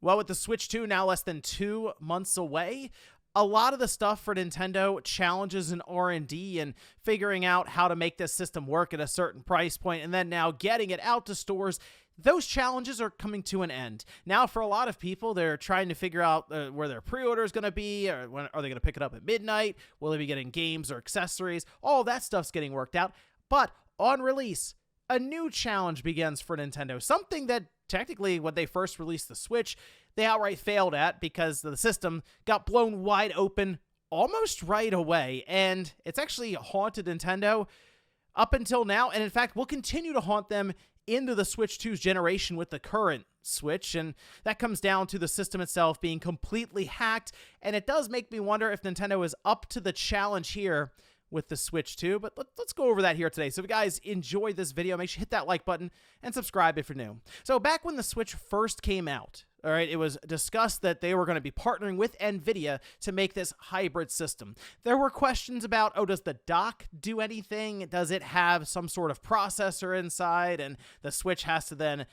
Well, with the Switch 2 now less than 2 months away, a lot of the stuff for Nintendo, challenges in R&D and figuring out how to make this system work at a certain price point and then now getting it out to stores, those challenges are coming to an end. Now, for a lot of people, they're trying to figure out where their pre-order is going to be, or when are they going to pick it up at midnight? Will they be getting games or accessories? All that stuff's getting worked out. But on release, a new challenge begins for Nintendo, something that technically when they first released the Switch, they outright failed at because the system got blown wide open almost right away, and it's actually haunted Nintendo up until now, and in fact will continue to haunt them into the Switch 2's generation with the current Switch, and that comes down to the system itself being completely hacked, and it does make me wonder if Nintendo is up to the challenge here with the Switch 2, but let's go over that here today. So if you guys enjoyed this video, make sure you hit that like button and subscribe if you're new. So back when the Switch first came out, all right, it was discussed that they were going to be partnering with NVIDIA to make this hybrid system. There were questions about, oh, does the dock do anything? Does it have some sort of processor inside? And the Switch has to then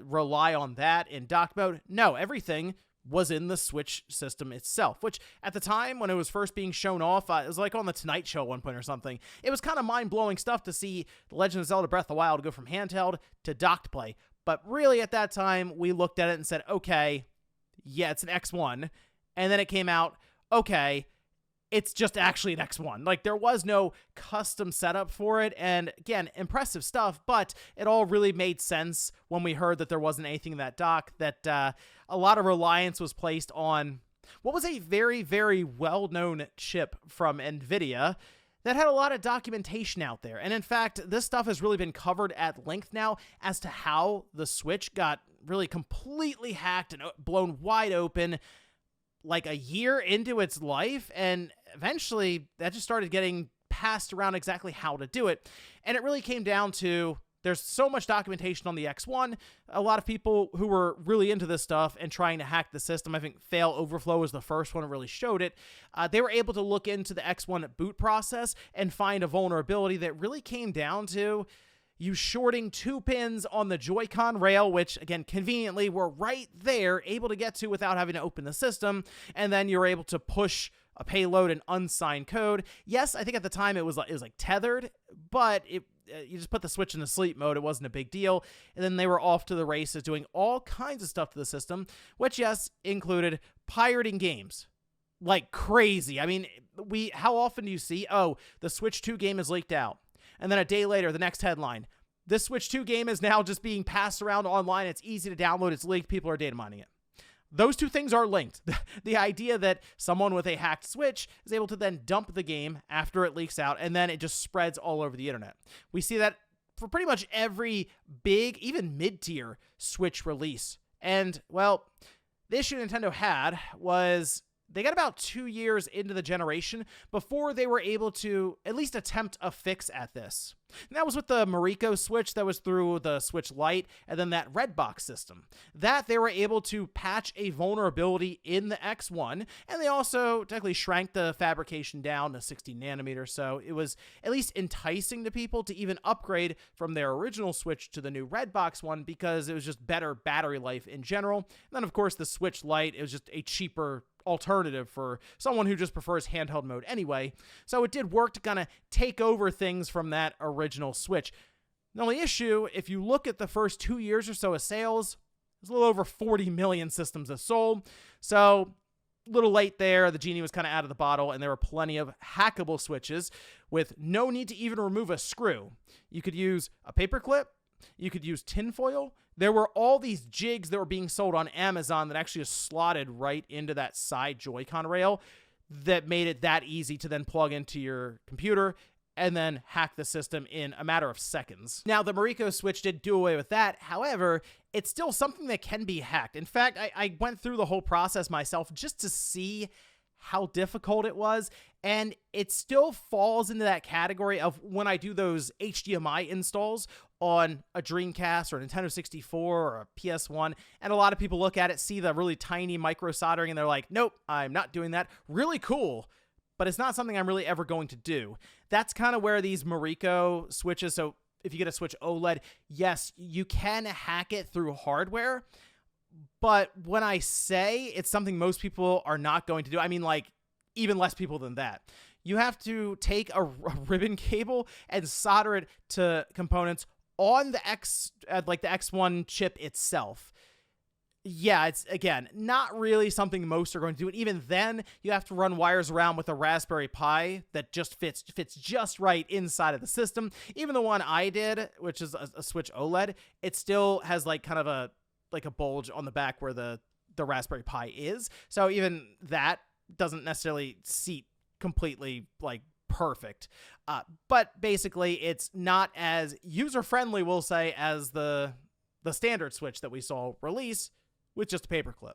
rely on that in dock mode? No, everything was in the Switch system itself, which at the time when it was first being shown off, it was like on the Tonight Show at one point or something. It was kind of mind-blowing stuff to see The Legend of Zelda Breath of the Wild go from handheld to docked play. But really at that time, we looked at it and said, okay, yeah, it's an X1. And then it came out, okay, it's just actually an X1. Like, there was no custom setup for it. And again, impressive stuff, but it all really made sense when we heard that there wasn't anything in that dock, that a lot of reliance was placed on what was a very, very well-known chip from NVIDIA that had a lot of documentation out there. And in fact, this stuff has really been covered at length now as to how the Switch got really completely hacked and blown wide open like a year into its life, and eventually that just started getting passed around exactly how to do it. And it really came down to, there's so much documentation on the X1. A lot of people who were really into this stuff and trying to hack the system, I think Fail Overflow was the first one that really showed it. They were able to look into the X1 boot process and find a vulnerability that really came down to you shorting 2 pins on the Joy-Con rail, which, again, conveniently were right there, able to get to without having to open the system, and then you're able to push a payload and unsigned code. Yes, I think at the time it was like tethered, but you just put the Switch into sleep mode. It wasn't a big deal. And then they were off to the races doing all kinds of stuff to the system, which, yes, included pirating games like crazy. I mean, how often do you see, oh, the Switch 2 game is leaked out? And then a day later, the next headline, this Switch 2 game is now just being passed around online. It's easy to download. It's leaked. People are data mining it. Those two things are linked. The idea that someone with a hacked Switch is able to then dump the game after it leaks out, and then it just spreads all over the internet. We see that for pretty much every big, even mid-tier Switch release. And, well, the issue Nintendo had was they got about 2 years into the generation before they were able to at least attempt a fix at this. And that was with the Mariko Switch that was through the Switch Lite, and then that red box system. That they were able to patch a vulnerability in the X1, and they also technically shrank the fabrication down to 16 nanometers, so it was at least enticing to people to even upgrade from their original Switch to the new red box one because it was just better battery life in general. And then, of course, the Switch Lite, it was just a cheaper alternative for someone who just prefers handheld mode anyway. So it did work to kind of take over things from that original Switch. The only issue, if you look at the first 2 years or so of sales, there's a little over 40 million systems that sold. So a little late there, the genie was kind of out of the bottle, and there were plenty of hackable Switches with no need to even remove a screw. You could use a paperclip, you could use tinfoil. There were all these jigs that were being sold on Amazon that actually just slotted right into that side Joy-Con rail that made it that easy to then plug into your computer and then hack the system in a matter of seconds. Now, the Mariko Switch did do away with that. However, it's still something that can be hacked. In fact, I went through the whole process myself just to see how difficult it was, and it still falls into that category of when I do those HDMI installs on a Dreamcast or a Nintendo 64 or a PS1, and a lot of people look at it, see the really tiny micro soldering, and they're like, nope, I'm not doing that. Really cool, but it's not something I'm really ever going to do. That's kind of where these Mariko switches, so if you get a Switch OLED, yes, you can hack it through hardware, But when I say it's something most people are not going to do, I mean, like, even less people than that. You have to take a ribbon cable and solder it to components on the like the X1 chip itself. Yeah, it's, again, not really something most are going to do. And even then, you have to run wires around with a Raspberry Pi that just fits just right inside of the system. Even the one I did, which is a Switch OLED, it still has like kind of a bulge on the back where the Raspberry Pi is. So even that doesn't necessarily seat completely like perfect. But basically, it's not as user-friendly, we'll say, as the standard Switch that we saw release with just a paperclip.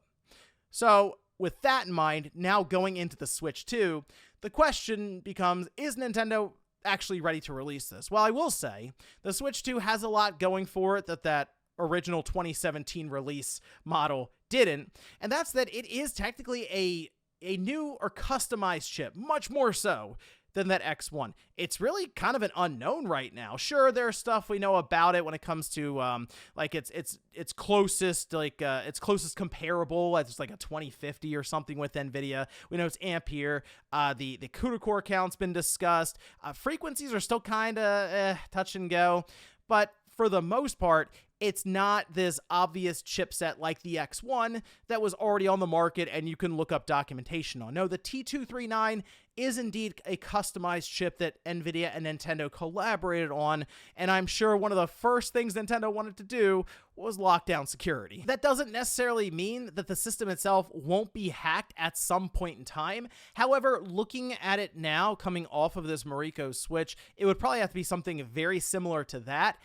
So with that in mind, now going into the Switch 2, the question becomes, is Nintendo actually ready to release this? Well, I will say the Switch 2 has a lot going for it that original 2017 release model didn't, and that's that it is technically a new or customized chip, much more so than that X1. It's really kind of an unknown right now. Sure, there's stuff we know about it when it comes to like its closest its closest comparable. It's like a 2050 or something with NVIDIA. We know it's Ampere. The CUDA core count's been discussed. Frequencies are still kind of touch and go, but for the most part, it's not this obvious chipset like the X1 that was already on the market and you can look up documentation on. No, the T239 is indeed a customized chip that NVIDIA and Nintendo collaborated on, and I'm sure one of the first things Nintendo wanted to do was lock down security. That doesn't necessarily mean that the system itself won't be hacked at some point in time. However, looking at it now, coming off of this Moriko Switch, it would probably have to be something very similar to that.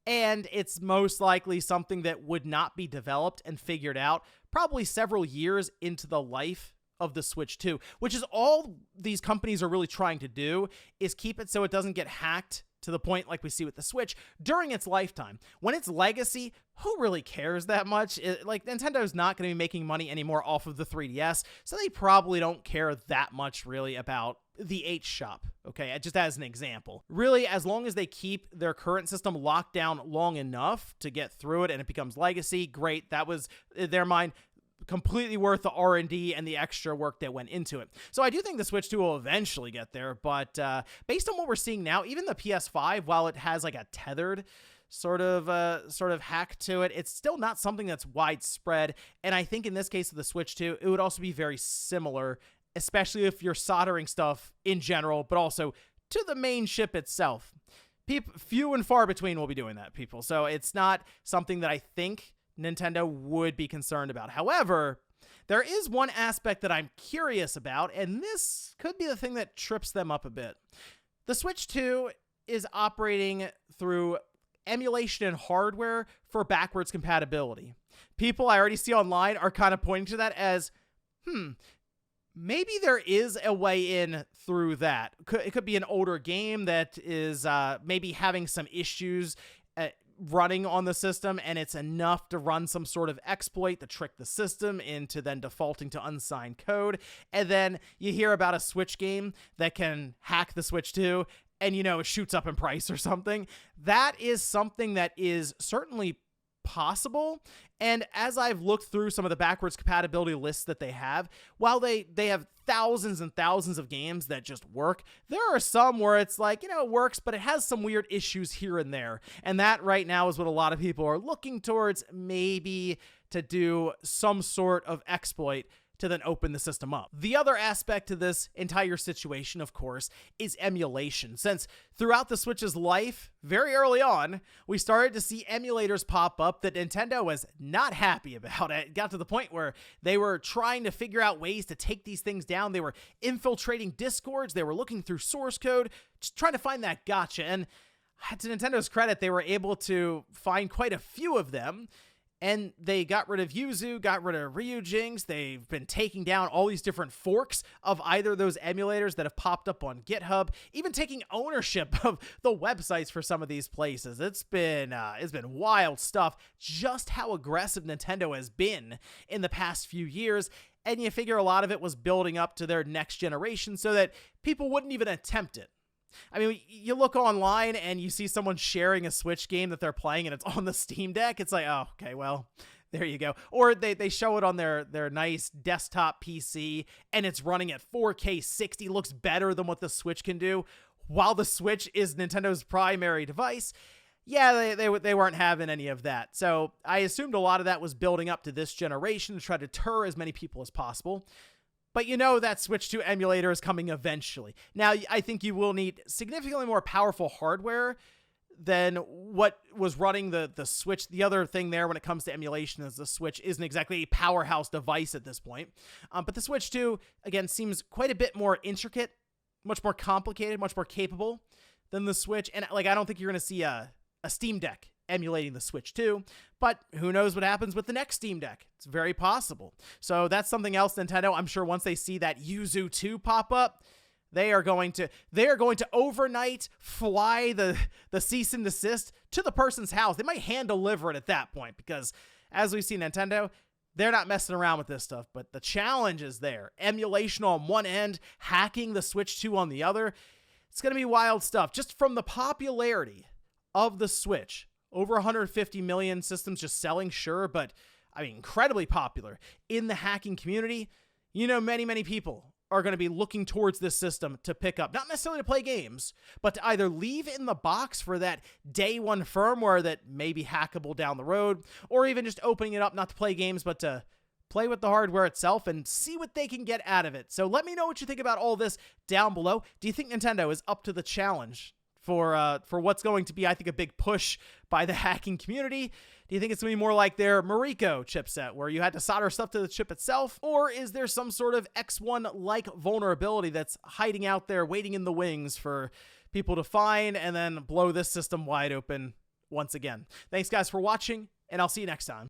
And it's most likely something that would not be developed and figured out probably several years into the life of the Switch 2, which is all these companies are really trying to do, is keep it so it doesn't get hacked to the point like we see with the Switch during its lifetime. When it's legacy, who really cares that much? Like, Nintendo's not going to be making money anymore off of the 3DS, so they probably don't care that much really about the H shop, okay, just as an example. Really, as long as they keep their current system locked down long enough to get through it and it becomes legacy, great. That was, in their mind, completely worth the R&D and the extra work that went into it. So I do think the Switch 2 will eventually get there, but based on what we're seeing now, even the PS5, while it has like a tethered sort of hack to it, it's still not something that's widespread. And I think in this case of the Switch 2, it would also be very similar, especially if you're soldering stuff in general, but also to the main chip itself. Few and far between will be doing that, people. So it's not something that I think Nintendo would be concerned about. However, there is one aspect that I'm curious about, and this could be the thing that trips them up a bit. The Switch 2 is operating through emulation and hardware for backwards compatibility. People I already see online are kind of pointing to that as, maybe there is a way in through that. It could be an older game that is maybe having some issues running on the system, and it's enough to run some sort of exploit to trick the system into then defaulting to unsigned code. And then you hear about a Switch game that can hack the Switch 2, and, you know, it shoots up in price or something. That is something that is certainly possible. And as I've looked through some of the backwards compatibility lists that they have, while they have thousands and thousands of games that just work, there are some where it's like, you know, it works, but it has some weird issues here and there. And that right now is what a lot of people are looking towards, maybe to do some sort of exploit to then open the system up. The other aspect to this entire situation, of course, is emulation. Since throughout the Switch's life, very early on, we started to see emulators pop up that Nintendo was not happy about. It got to the point where they were trying to figure out ways to take these things down. They were infiltrating Discords. They were looking through source code, just trying to find that gotcha. And to Nintendo's credit, they were able to find quite a few of them. And they got rid of Yuzu, got rid of Ryujinx. They've been taking down all these different forks of either of those emulators that have popped up on GitHub, even taking ownership of the websites for some of these places. It's been wild stuff, just how aggressive Nintendo has been in the past few years. And you figure a lot of it was building up to their next generation so that people wouldn't even attempt it. I mean, you look online and you see someone sharing a Switch game that they're playing and it's on the Steam Deck. It's like, oh, okay, well, There you go. Or they show it on their nice desktop PC and it's running at 4K 60, looks better than what the Switch can do, while the Switch is Nintendo's primary device. Yeah, they weren't having any of that. So I assumed a lot of that was building up to this generation to try to deter as many people as possible. But you know that Switch 2 emulator is coming eventually. Now, I think you will need significantly more powerful hardware than what was running the Switch. The other thing there when it comes to emulation is the Switch isn't exactly a powerhouse device at this point. But the Switch 2, again, seems quite a bit more intricate, much more complicated, much more capable than the Switch. And like, I don't think you're going to see a Steam Deck emulating the Switch 2, but who knows what happens with the next Steam Deck. It's very possible. So that's something else Nintendo, I'm sure once they see that Yuzu 2 pop up, they are going to overnight fly the cease and desist to the person's house. They might hand deliver it at that point because, as we see Nintendo, they're not messing around with this stuff. But the challenge is there. Emulation on one end, hacking the Switch 2 on the other. It's going to be wild stuff. Just from the popularity of the Switch, over 150 million systems just selling, sure, but I mean, incredibly popular in the hacking community. You know, many people are going to be looking towards this system to pick up, not necessarily to play games, but to either leave in the box for that day one firmware that may be hackable down the road, or even just opening it up not to play games, but to play with the hardware itself and see what they can get out of it. So let me know what you think about all this down below. Do you think Nintendo is up to the challenge for what's going to be, I think, a big push by the hacking community? Do you think it's going to be more like their Mariko chipset, where you had to solder stuff to the chip itself? Or is there some sort of X1-like vulnerability that's hiding out there, waiting in the wings for people to find and then blow this system wide open once again? Thanks, guys, for watching, and I'll see you next time.